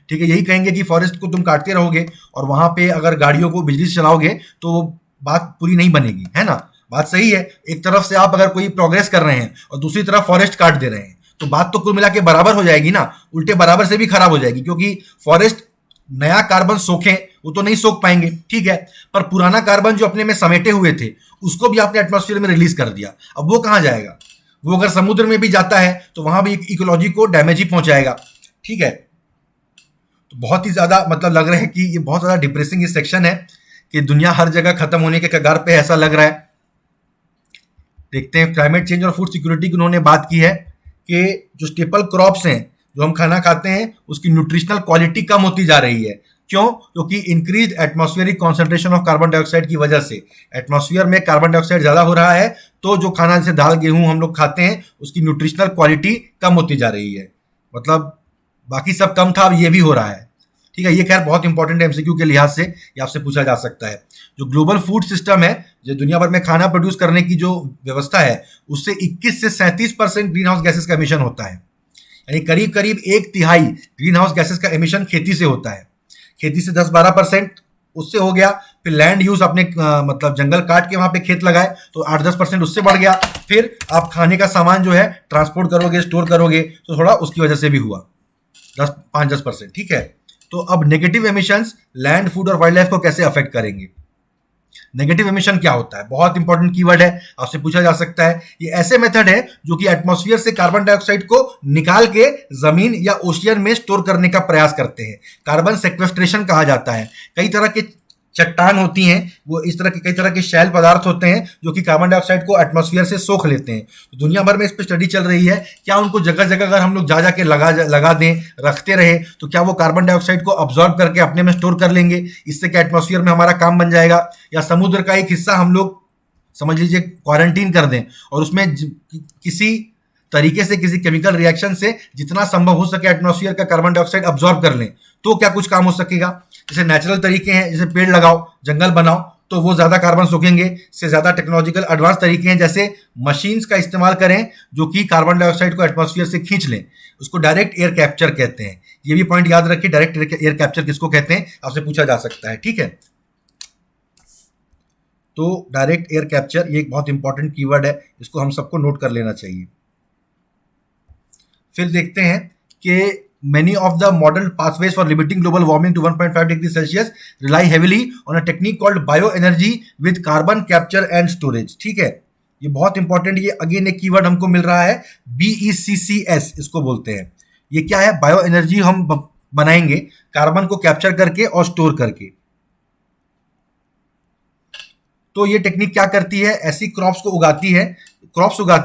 ठीक है। यही कहेंगे कि फॉरेस्ट को तुम काटते रहोगे और वहाँ पे अगर गाड़ियों को बिजली से चलाओगे तो वो बात पूरी नहीं बनेगी, है ना। बात सही है, एक तरफ से आप अगर कोई प्रोग्रेस कर रहे हैं और दूसरी तरफ फॉरेस्ट काट दे रहे हैं तो बात तो कुल मिला के बराबर हो जाएगी ना, उल्टे बराबर से भी खराब हो जाएगी, क्योंकि फॉरेस्ट नया कार्बन सोखें वो तो नहीं सोख पाएंगे, ठीक है, पर पुराना कार्बन जो अपने में समेटे हुए थे उसको भी आपने एटमॉस्फेयर में रिलीज कर दिया। अब वो कहाँ जाएगा? वो अगर समुद्र में भी जाता है तो वहां भी इकोलॉजी को डैमेज ही पहुंचाएगा, ठीक है। तो बहुत ही ज्यादा मतलब लग रहा है कि ये बहुत ज्यादा डिप्रेसिंग ये सेक्शन है कि दुनिया हर जगह खत्म होने के कगार पे ऐसा लग रहा है। देखते हैं क्लाइमेट चेंज और फूड सिक्योरिटी की उन्होंने बात की है कि जो स्टेपल क्रॉप्स हैं, जो हम खाना खाते हैं, उसकी न्यूट्रिशनल क्वालिटी कम होती जा रही है। क्यों? क्योंकि increase atmospheric concentration of carbon dioxide की वजह से एटमॉस्फेयर में कार्बन डाइऑक्साइड ज्यादा हो रहा है, तो जो खाना जैसे दाल गेहूं हम लोग खाते हैं उसकी न्यूट्रिशनल क्वालिटी कम होती जा रही है। मतलब बाकी सब कम था, अब ये भी हो रहा है। ठीक है, ये खैर बहुत इंपॉर्टेंट है, एमसीक्यू के लिहाज से ये आपसे पूछा जा सकता है। जो ग्लोबल फूड सिस्टम है, जो दुनिया भर में खाना प्रोड्यूस करने की जो व्यवस्था है, उससे 21 से 37% ग्रीन हाउस गैसेस का एमिशन होता है। यानी करीब करीब एक तिहाई ग्रीन हाउस गैसेस का एमिशन खेती से होता है। खेती से 10-12% उससे हो गया, फिर लैंड यूज, अपने मतलब जंगल काट के वहां पे खेत लगाए तो 8-10% उससे बढ़ गया, फिर आप खाने का सामान जो है ट्रांसपोर्ट करोगे, स्टोर करोगे, तो थोड़ा उसकी वजह से भी हुआ 5-10%। ठीक है, तो अब नेगेटिव एमिशंस लैंड, फूड और वाइल्ड लाइफ को कैसे अफेक्ट करेंगे? नेगेटिव एमिशन क्या होता है? बहुत इंपॉर्टेंट कीवर्ड है, आपसे पूछा जा सकता है। ये ऐसे मेथड है जो कि एटमॉस्फेयर से कार्बन डाइऑक्साइड को निकाल के जमीन या ओशियन में स्टोर करने का प्रयास करते हैं। कार्बन सेक्वेस्ट्रेशन कहा जाता है। कई तरह के चट्टान होती हैं, वो इस तरह के कई तरह के शैल पदार्थ होते हैं जो कि कार्बन डाइऑक्साइड को एटमॉस्फेयर से सोख लेते हैं। तो दुनिया भर में इस पर स्टडी चल रही है, क्या उनको जगह जगह अगर हम लोग जा जाके लगा दें, रखते रहे, तो क्या वो कार्बन डाइऑक्साइड को अब्जॉर्ब करके अपने में स्टोर कर लेंगे? इससे क्या एटमॉस्फेयर में हमारा काम बन जाएगा? या समुद्र का एक हिस्सा हम लोग समझ लीजिए क्वारंटीन कर दें और उसमें किसी तरीके से, किसी केमिकल रिएक्शन से जितना संभव हो सके एटमॉस्फेयर का कार्बन डाइऑक्साइड अब्जॉर्ब कर लें, तो क्या कुछ काम हो सकेगा? जैसे नेचुरल तरीके हैं, जैसे पेड़ लगाओ, जंगल बनाओ, तो वो ज्यादा कार्बन सोखेंगे। से ज्यादा टेक्नोलॉजिकल एडवांस तरीके हैं, जैसे मशीन्स का इस्तेमाल करें जो कि कार्बन डाइऑक्साइड को एटमॉस्फेयर से खींच लें, उसको डायरेक्ट एयर कैप्चर कहते हैं। ये भी पॉइंट याद रखिए, डायरेक्ट एयर कैप्चर किसको कहते हैं, आपसे पूछा जा सकता है। ठीक है, तो डायरेक्ट एयर कैप्चर ये एक बहुत इंपॉर्टेंट कीवर्ड है, इसको हम सबको नोट कर लेना चाहिए। फिर देखते हैं कि many of the modern pathways for limiting global warming to 1.5 degrees Celsius rely heavily on a technique called bioenergy with carbon capture and storage। ठीक है, ये बहुत इंपॉर्टेंट, ये अगेन एक कीवर्ड हमको मिल रहा है, BECCS इसको बोलते हैं। ये क्या है? बायो एनर्जी हम बनाएंगे कार्बन को कैप्चर करके और स्टोर करके। तो ये टेक्निक क्या करती है? ऐसी क्रॉप्स उगाती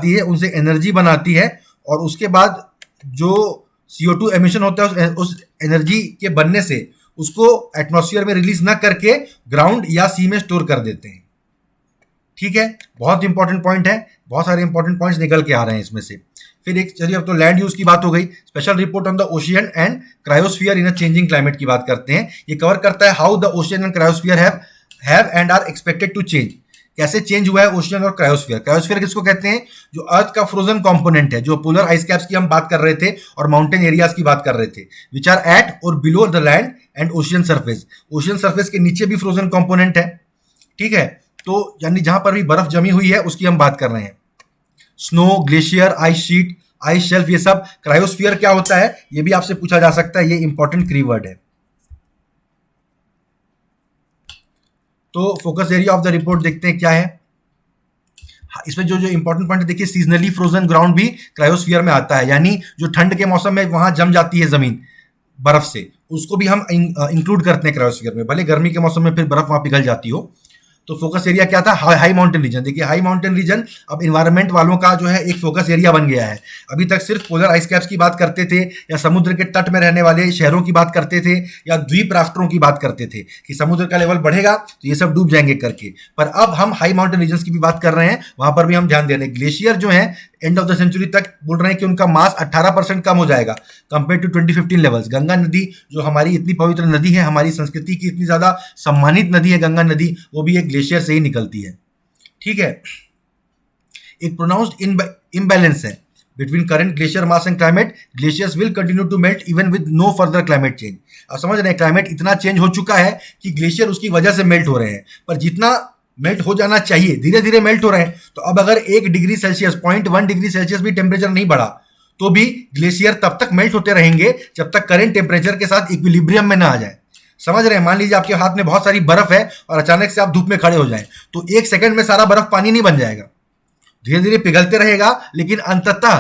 है, उनसे एनर्जी बनाती है, और उसके बाद जो CO2 एमिशन होता है उस एनर्जी के बनने से उसको एटमॉस्फेयर में रिलीज ना करके ग्राउंड या सी में स्टोर कर देते हैं। ठीक है, बहुत इंपॉर्टेंट पॉइंट है, बहुत सारे इंपॉर्टेंट पॉइंट्स निकल के आ रहे हैं इसमें से। फिर एक चलिए, अब तो लैंड यूज की बात हो गई। Special report on the ocean and cryosphere in a changing climate की बात करते हैं। ये कवर करता है how the ocean and cryosphere have and are expected to change. कैसे चेंज हुआ है ओशियन और क्रायोस्फीयर? क्रायोस्फीयर किसको कहते हैं? जो अर्थ का फ्रोजन कंपोनेंट है, जो पोलर आइस कैप्स की हम बात कर रहे थे और माउंटेन एरियाज की बात कर रहे थे, विच आर एट और below the land and ocean surface. Ocean surface के नीचे भी फ्रोजन कंपोनेंट है। ठीक है, तो यानी जहां पर भी बर्फ जमी हुई है उसकी हम बात कर रहे हैं। Snow, glacier, ice sheet, ice shelf, ये सब। क्रायोस्फीयर क्या होता है ये भी आपसे पूछा जा सकता है, ये इंपॉर्टेंट कीवर्ड है। तो focus area of the report देखते हैं क्या है। इसमें जो जो इंपॉर्टेंट पॉइंट देखिए, सीजनली फ्रोजन ग्राउंड भी क्रायोस्फीयर में आता है, यानी जो ठंड के मौसम में वहां जम जाती है जमीन बर्फ से, उसको भी हम इंक्लूड करते हैं क्रायोस्फीयर में, भले गर्मी के मौसम में फिर बर्फ वहां पिघल जाती हो। तो फोकस एरिया क्या था? High mountain region. देखिए, हाई माउंटेन रीजन अब इन्वायरमेंट वालों का जो है एक फोकस एरिया बन गया है। अभी तक सिर्फ पोलर आइस कैप्स की बात करते थे, या समुद्र के तट में रहने वाले शहरों की बात करते थे, या द्वीप राष्ट्रों की बात करते थे कि समुद्र का लेवल बढ़ेगा तो ये सब डूब जाएंगे करके। पर अब हम हाई माउंटेन रीजन की भी बात कर रहे हैं, वहां पर भी हम ध्यान दे रहे हैं। ग्लेशियर जो है एंड ऑफ द सेंचुरी तक बोल रहे हैं कि उनका मास 18% कम हो जाएगा कंपेयर टू 2015 लेवल्स। गंगा नदी जो हमारी इतनी पवित्र नदी है, हमारी संस्कृति की इतनी ज्यादा सम्मानित नदी है गंगा नदी, वो भी एक ग्लेशियर से ही निकलती है। ठीक है, एक प्रोनाउंस्ड इम्बैलेंस है between current glacier mass and climate. Glaciers will continue to melt even with no further climate change. आप समझ रहे हैं, क्लाइमेट इतना चेंज हो चुका है कि ग्लेशियर उसकी वजह से मेल्ट हो रहे हैं, पर जितना मेल्ट हो जाना चाहिए धीरे धीरे मेल्ट हो रहे हैं। तो अब अगर 1 डिग्री सेल्सियस 0.1 डिग्री सेल्सियस भी टेम्परेचर नहीं बढ़ा तो भी ग्लेशियर तब तक मेल्ट होते रहेंगे जब तक करंट टेम्परेचर के साथ इक्विलिब्रियम में ना आ जाए। समझ रहे हैं? मान लीजिए आपके हाथ में बहुत सारी बर्फ है और अचानक से आप धूप में खड़े हो जाएं, तो 1 सेकंड में सारा बर्फ पानी नहीं बन जाएगा, धीरे धीरे पिघलते रहेगा, लेकिन अंततः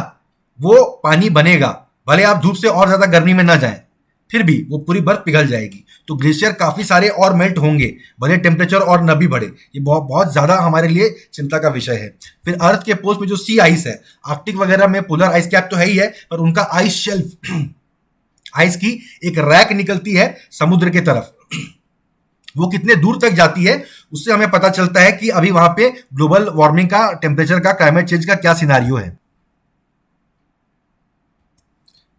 वो पानी बनेगा। भले आप धूप से और ज्यादा गर्मी में ना जाएं, फिर भी वो पूरी बर्फ पिघल जाएगी। तो ग्लेशियर काफी सारे और मेल्ट होंगे, भले टेम्परेचर और न भी बढ़े। ये बहुत बहुत ज्यादा हमारे लिए चिंता का विषय है। फिर अर्थ के पोल्स में जो सी आइस है, आर्कटिक वगैरह में पोलर आइस कैप तो है ही है, पर उनका आइस शेल्फ आइस की एक रैक निकलती है समुद्र के तरफ। वो कितने दूर तक जाती है उससे हमें पता चलता है कि अभी वहां पे ग्लोबल वार्मिंग का, टेम्परेचर का, क्लाइमेट चेंज का क्या सिनारियो है।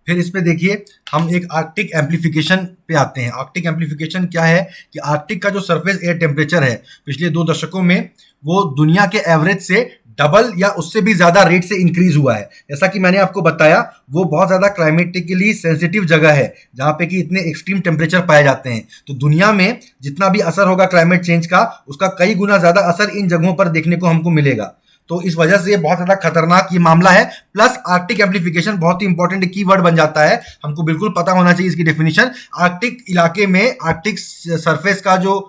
फिर इस पे देखिए हम एक आर्कटिक एम्प्लीफिकेशन पे आते हैं। आर्कटिक एम्प्लीफिकेशन क्या है कि आर्कटिक का जो सरफेस एयर टेम्परेचर है पिछले 2 दशकों में वो दुनिया के एवरेज से डबल या उससे भी ज्यादा रेट से इंक्रीज हुआ है। जैसा कि मैंने आपको बताया वो बहुत ज्यादा क्लाइमेटिकली सेंसिटिव जगह है जहाँ पे कि इतने एक्सट्रीम टेम्परेचर पाए जाते हैं। तो दुनिया में जितना भी असर होगा क्लाइमेट चेंज का उसका कई गुना ज्यादा असर इन जगहों पर देखने को हमको मिलेगा। तो इस वजह से ये बहुत ज्यादा खतरनाक ये मामला है। प्लस आर्कटिक एम्प्लीफिकेशन बहुत ही इंपॉर्टेंट कीवर्ड बन जाता है, हमको बिल्कुल पता होना चाहिए इसकी डेफिनेशन। आर्कटिक इलाके में आर्कटिक सरफेस का जो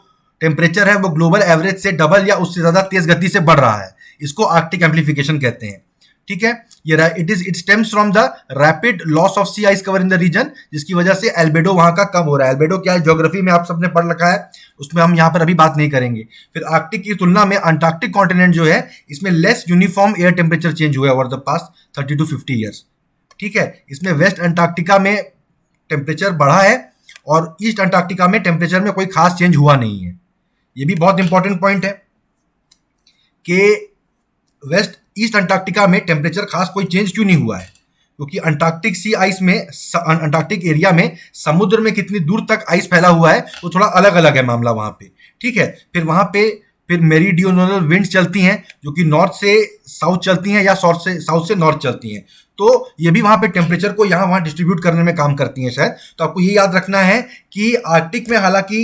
टेम्परेचर है वो ग्लोबल एवरेज से डबल या उससे ज्यादा तेज गति से बढ़ रहा है, इसको आर्कटिक एम्प्लीफिकेशन कहते हैं। ठीक है, ये it stems from the rapid loss of sea ice cover in the region, जिसकी वजह से एल्बेडो वहां का कम हो रहा है। एल्बेडो क्या है, ज्योग्राफी में आप सबने पढ़ रखा है, उसमें हम यहाँ पर अभी बात नहीं करेंगे। फिर आर्कटिक की तुलना में अंटार्कटिक कॉन्टिनेंट जो है इसमें less uniform air temperature change हुआ है over the past 30 to 50 years. ठीक है, इसमें वेस्ट अंटार्कटिका में टेम्परेचर बढ़ा है और ईस्ट अंटार्कटिका में टेम्परेचर में कोई खास चेंज हुआ नहीं है। ये भी बहुत इंपॉर्टेंट पॉइंट है कि वेस्ट ईस्ट अंटार्कटिका में टेम्परेचर खास कोई चेंज क्यों नहीं हुआ है, क्योंकि अंटार्कटिक सी आइस में अंटार्कटिक एरिया में समुद्र में कितनी दूर तक आइस फैला हुआ है वो थोड़ा अलग अलग है मामला वहां पे। ठीक है, फिर वहां पे फिर मेरीडियोनल विंड्स चलती हैं जो कि नॉर्थ से साउथ चलती हैं या साउथ से नॉर्थ चलती हैं, तो ये भी वहां पे टेम्परेचर को यहाँ वहां डिस्ट्रीब्यूट करने में काम करती हैं शायद। तो आपको ये याद रखना है कि आर्कटिक में हालांकि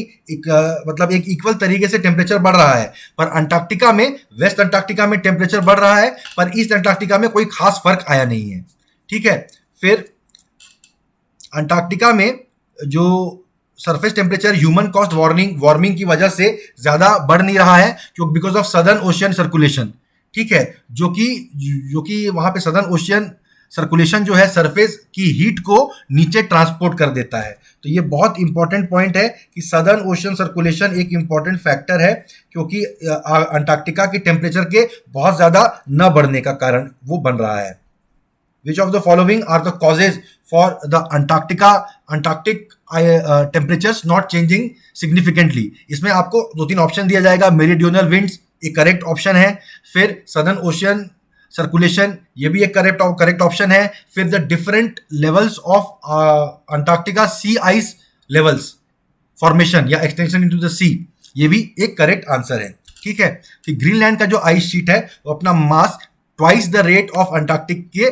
मतलब एक इक्वल तरीके से टेम्परेचर बढ़ रहा है, पर अंटार्कटिका में वेस्ट अंटार्कटिका में टेम्परेचर बढ़ रहा है पर ईस्ट अंटार्कटिका में कोई खास फर्क आया नहीं है। ठीक है, फिर अंटार्कटिका में जो surface temperature human cost warming की वजह से ज्यादा बढ़ नहीं रहा है, क्योंकि because of southern ocean circulation. ठीक है, जो कि वहां पे सदर्न ओशियन सर्कुलेशन जो है सरफेस की हीट को नीचे ट्रांसपोर्ट कर देता है। तो ये बहुत इंपॉर्टेंट पॉइंट है कि सदर्न ओशियन सर्कुलेशन एक इंपॉर्टेंट फैक्टर है, क्योंकि अंटार्कटिका के टेम्परेचर के बहुत ज्यादा न बढ़ने का कारण वो बन रहा है। Which of the following are the causes for the Antarctic temperatures not changing significantly? इसमें आपको 2-3 ऑप्शन दिया जाएगा। मेरीडियोनल विंड्स एक करेक्ट ऑप्शन है, फिर सदर्न ओशियन सर्कुलेशन ये भी एक करेक्ट ऑप्शन है, फिर the different levels of Antarctica sea ice levels formation या एक्सटेंशन इनटू द सी ये भी एक करेक्ट आंसर है। ठीक है, कि ग्रीनलैंड का जो आइस शीट है वो अपना mass twice the rate of Antarctic के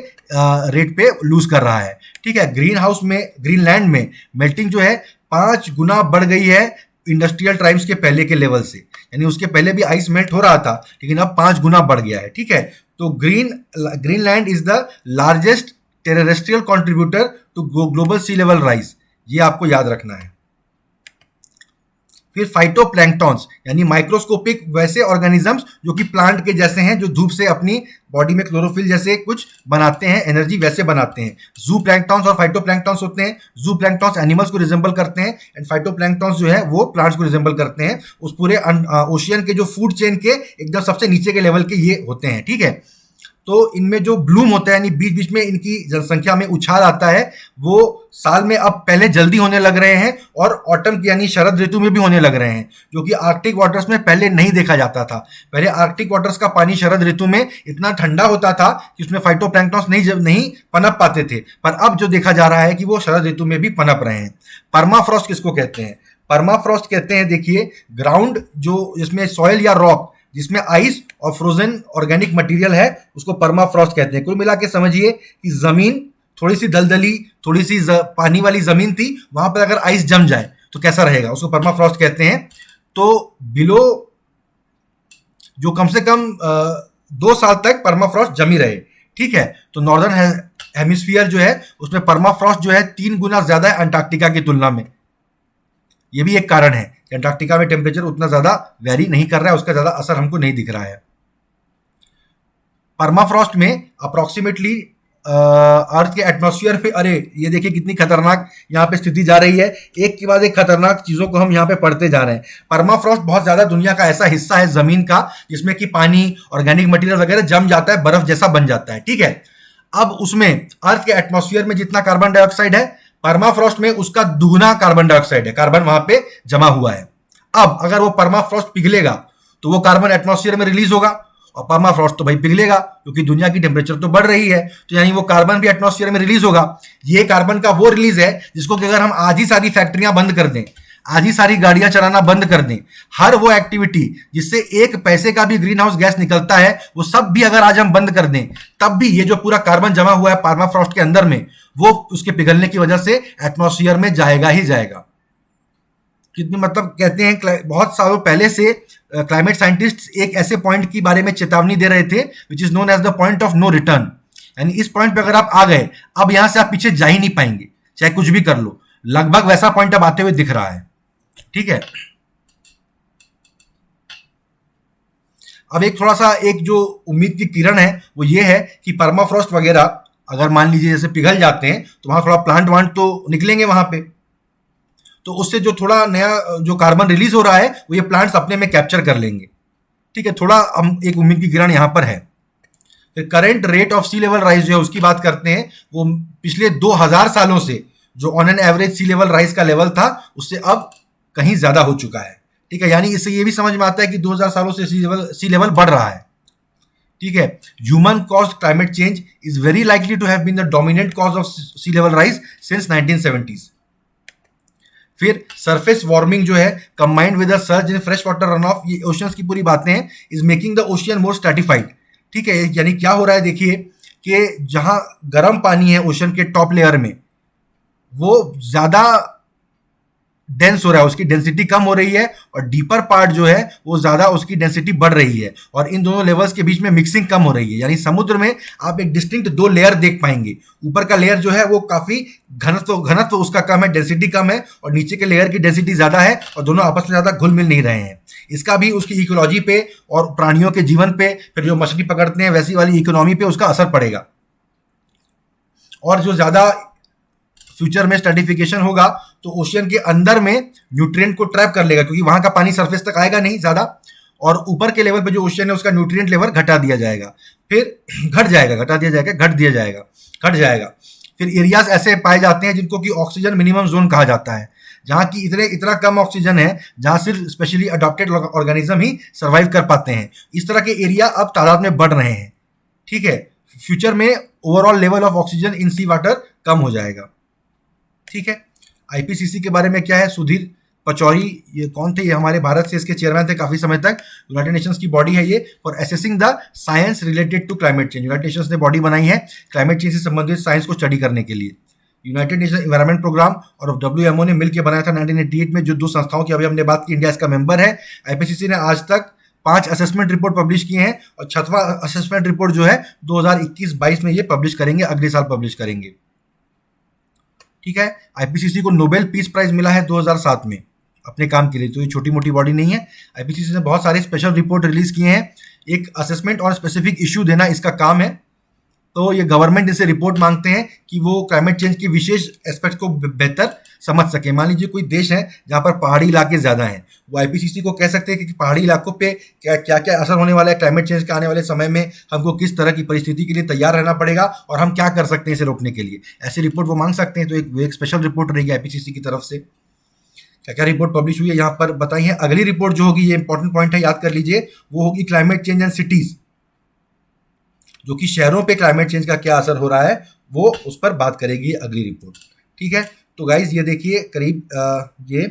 रेट पे लूज कर रहा है। ठीक है, ग्रीनलैंड में मेल्टिंग जो है 5 गुना बढ़ गई है इंडस्ट्रियल टाइम्स के पहले के लेवल से, यानी उसके पहले भी आइस मेल्ट हो रहा था लेकिन अब 5 गुना बढ़ गया है। ठीक है, तो Greenland is the largest terrestrial contributor to global sea level rise, ये आपको याद रखना है। फिर फाइटोप्लैंक्टॉन्स यानी माइक्रोस्कोपिक वैसे ऑर्गेनिजम्स जो कि प्लांट के जैसे हैं, जो धूप से अपनी बॉडी में क्लोरोफिल जैसे कुछ बनाते हैं, एनर्जी वैसे बनाते हैं। जू प्लैंक्टॉन्स और फाइटोप्लैंक्टॉन्स होते हैं। जू प्लैंक्टॉन्स एनिमल्स को रिजेंबल करते हैं एंड फाइटोप्लैंक्टॉन्स जो है वो प्लांट्स को रिजेंबल करते हैं। उस पूरे ओशियन के जो फूड चेन के एकदम सबसे नीचे के लेवल के ये होते हैं। ठीक है, तो इनमें जो ब्लूम होता है यानी बीच बीच में इनकी जनसंख्या में उछाल आता है, वो साल में अब पहले जल्दी होने लग रहे हैं और ऑटम यानी शरद ऋतु में भी होने लग रहे हैं, जो कि आर्कटिक वाटर्स में पहले नहीं देखा जाता था। पहले आर्कटिक वाटर्स का पानी शरद ऋतु में इतना ठंडा होता था कि उसमें फाइटोप्लैंक्टन्स नहीं पनप पाते थे, पर अब जो देखा जा रहा है कि वो शरद ऋतु में भी पनप रहे हैं। परमाफ्रॉस्ट किसको कहते हैं? परमाफ्रॉस्ट कहते हैं, देखिए, ग्राउंड जो जिसमें सॉइल या रॉक जिसमें आइस और फ्रोजन ऑर्गेनिक मटेरियल है उसको परमाफ्रॉस्ट कहते हैं। कुल मिला के समझिए कि जमीन थोड़ी सी दलदली, थोड़ी सी पानी वाली जमीन थी, वहां पर अगर आइस जम जाए तो कैसा रहेगा, उसको परमाफ्रॉस्ट कहते हैं। तो बिलो जो कम से कम 2 साल तक परमाफ्रॉस्ट जमी रहे। ठीक है, तो नॉर्दर्न हेमिस्फीयर जो है उसमें परमाफ्रॉस्ट जो है 3 गुना ज्यादा है अंटार्कटिका की तुलना में। ये भी एक कारण है कि अंटार्कटिका में टेम्परेचर उतना ज्यादा वेरी नहीं कर रहा है, उसका ज्यादा असर हमको नहीं दिख रहा है। परमाफ्रॉस्ट में अप्रोक्सीमेटली अर्थ के एटमॉस्फेयर पे, अरे ये देखिए कितनी खतरनाक यहाँ पे स्थिति जा रही है, एक के बाद एक खतरनाक चीजों को हम यहाँ पे पढ़ते जा रहे हैं। परमाफ्रॉस्ट बहुत ज्यादा दुनिया का ऐसा हिस्सा है जमीन का जिसमें कि पानी, ऑर्गेनिक मटेरियल वगैरह जम जाता है, बर्फ जैसा बन जाता है। ठीक है, अब उसमें अर्थ के एटमॉस्फेयर में जितना कार्बन डाइऑक्साइड है, परमाफ्रॉस्ट में उसका दुगुना कार्बन डाइऑक्साइड है, कार्बन वहां पे जमा हुआ है। अब अगर वो परमाफ्रॉस्ट पिघलेगा तो वो कार्बन एटमॉस्फेयर में रिलीज होगा और परमाफ्रॉस्ट तो भाई पिघलेगा क्योंकि दुनिया की टेम्परेचर तो बढ़ रही है, तो यानी वो कार्बन भी एटमॉस्फेयर में रिलीज होगा। ये कार्बन का वो रिलीज है जिसको कि अगर हम आज ही सारी फैक्ट्रियां बंद कर दें, आज ही सारी गाड़ियां चलाना बंद कर दें, हर वो एक्टिविटी जिससे एक पैसे का भी ग्रीन हाउस गैस निकलता है, वो सब भी अगर आज हम बंद कर दें, तब भी ये जो पूरा कार्बन जमा हुआ है परमाफ्रॉस्ट के अंदर में, वो उसके पिघलने की वजह से एटमॉस्फेयर में जाएगा ही जाएगा। कितनी मतलब कहते हैं बहुत सालों पहले से क्लाइमेट साइंटिस्ट एक ऐसे पॉइंट के बारे में चेतावनी दे रहे थे which is known as the point of no return, यानी इस पॉइंट पे अगर आप आ गए, अब यहां से आप पीछे जा ही नहीं पाएंगे, चाहे कुछ भी कर लो। लगभग वैसा पॉइंट अब आते हुए दिख रहा है। ठीक है, अब एक थोड़ा सा एक जो उम्मीद की किरण है वो ये है कि परमाफ्रॉस्ट वगैरह अगर मान लीजिए जैसे पिघल जाते हैं तो वहां थोड़ा प्लांट वांट तो निकलेंगे वहां पे, तो उससे जो थोड़ा नया जो कार्बन रिलीज हो रहा है वो ये प्लांट्स अपने में कैप्चर कर लेंगे। ठीक है, थोड़ा हम एक उम्मीद की किरण यहां पर है। फिर current rate of sea level rise जो है उसकी बात करते हैं, वो पिछले 2000 सालों से जो on an average sea level rise का लेवल था उससे अब कहीं ज्यादा हो चुका है। ठीक है, यानी इससे ये भी समझ में आता है कि 2000 सालों से सी लेवल बढ़ रहा है। ठीक है, human caused climate change is very likely to have been the dominant cause of sea level rise since 1970s। फिर सरफेस वार्मिंग जो है combined with a surge in fresh water runoff, ये ओशियंस की पूरी बातें हैं, is making the ocean more stratified. ठीक है, यानी क्या हो रहा है देखिए कि जहां गर्म पानी है ओशन के टॉप लेयर में, वो ज्यादा डेंस हो रहा है, उसकी डेंसिटी कम हो रही है, और डीपर पार्ट जो है वो ज्यादा उसकी डेंसिटी बढ़ रही है, और इन दोनों लेवल्स के बीच में मिक्सिंग कम हो रही है। यानी समुद्र में आप एक डिस्टिंक्ट दो लेयर देख पाएंगे। ऊपर का लेयर जो है वो काफी घनत्व उसका कम है, डेंसिटी कम है, और नीचे के लेयर की डेंसिटी ज्यादा है, और दोनों आपस में ज्यादा घुल मिल नहीं रहे हैं। इसका भी उसकी इकोलॉजी पे और प्राणियों के जीवन पे, फिर जो मछली पकड़ते हैं वैसी वाली इकोनॉमी पे उसका असर पड़ेगा। और जो ज्यादा फ्यूचर में स्ट्रेटिफिकेशन होगा तो ओशियन के अंदर में न्यूट्रिएंट को ट्रैप कर लेगा, क्योंकि वहां का पानी सरफेस तक आएगा नहीं ज्यादा, और ऊपर के लेवल पे जो ओशियन है उसका न्यूट्रिएंट लेवल घटा दिया जाएगा, फिर घट जाएगा। फिर एरियाज ऐसे पाए जाते हैं जिनको कि ऑक्सीजन मिनिमम जोन कहा जाता है, जहां की इतना कम ऑक्सीजन है जहां सिर्फ स्पेशली अडॉप्टेड ऑर्गेनिज्म ही सर्वाइव कर पाते हैं। इस तरह के एरिया अब तादाद में बढ़ रहे हैं। ठीक है, फ्यूचर में overall level of oxygen in sea water कम हो जाएगा। ठीक है, आईपीसीसी के बारे में क्या है, सुधीर पचौरी ये कौन थे, ये हमारे भारत से इसके चेयरमैन थे काफी समय तक। यूनाइटेड नेशंस की बॉडी है ये for assessing the science related to climate change. United Nations ने बॉडी बनाई है क्लाइमेट चेंज से संबंधित साइंस को स्टडी करने के लिए। यूनाइटेड नेशन एनवायरमेंट प्रोग्राम और WMO ने मिलकर बनाया था 1988 में, जो दो संस्थाओं की अभी हमने बात की, इंडिया इसका मेंबर है। आईपीसीसी ने आज तक 5 असेसमेंट रिपोर्ट पब्लिश किए हैं, और 6वां असेसमेंट रिपोर्ट जो है 2021-22 में ये पब्लिश करेंगे, अगले साल पब्लिश करेंगे। ठीक है, आईपीसीसी को नोबेल पीस प्राइज मिला है 2007 में अपने काम के लिए, तो ये छोटी मोटी बॉडी नहीं है। आईपीसीसी ने बहुत सारे स्पेशल रिपोर्ट रिलीज किए हैं। एक असेसमेंट और स्पेसिफिक इश्यू देना इसका काम है, तो ये गवर्नमेंट इनसे रिपोर्ट मांगते हैं कि वो क्लाइमेट चेंज की विशेष एस्पेक्ट को बेहतर समझ सके। मान लीजिए कोई देश है जहाँ पर पहाड़ी इलाके ज्यादा हैं, वो आईपीसीसी को कह सकते हैं कि पहाड़ी इलाकों पे क्या क्या असर होने वाला है क्लाइमेट चेंज का, आने वाले समय में हमको किस तरह की परिस्थिति के लिए तैयार रहना पड़ेगा और हम क्या कर सकते हैं इसे रोकने के लिए। ऐसी रिपोर्ट वो मांग सकते हैं, तो एक स्पेशल रिपोर्ट रहेगी आईपीसीसी की तरफ से। क्या क्या रिपोर्ट पब्लिश हुई है यहाँ पर बताई है। अगली रिपोर्ट जो होगी, ये इंपॉर्टेंट पॉइंट है, याद कर लीजिए, वो होगी क्लाइमेट चेंज एंड सिटीज, जो कि शहरों पे क्लाइमेट चेंज का क्या असर हो रहा है वो उस पर बात करेगी अगली रिपोर्ट। ठीक है, तो गाइज ये देखिए करीब ये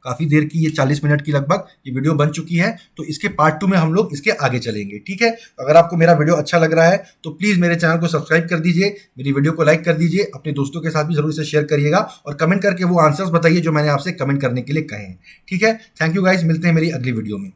काफ़ी देर की, ये 40 मिनट की लगभग ये वीडियो बन चुकी है, तो इसके पार्ट 2 में हम लोग इसके आगे चलेंगे। ठीक है, अगर आपको मेरा वीडियो अच्छा लग रहा है तो प्लीज़ मेरे चैनल को सब्सक्राइब कर दीजिए, मेरी वीडियो को लाइक कर दीजिए, अपने दोस्तों के साथ भी जरूर इसे शेयर करिएगा, और कमेंट करके वो आंसर्स बताइए जो मैंने आपसे कमेंट करने के लिए कहे हैं। ठीक है, थैंक यू गाइज, मिलते हैं मेरी अगली वीडियो में।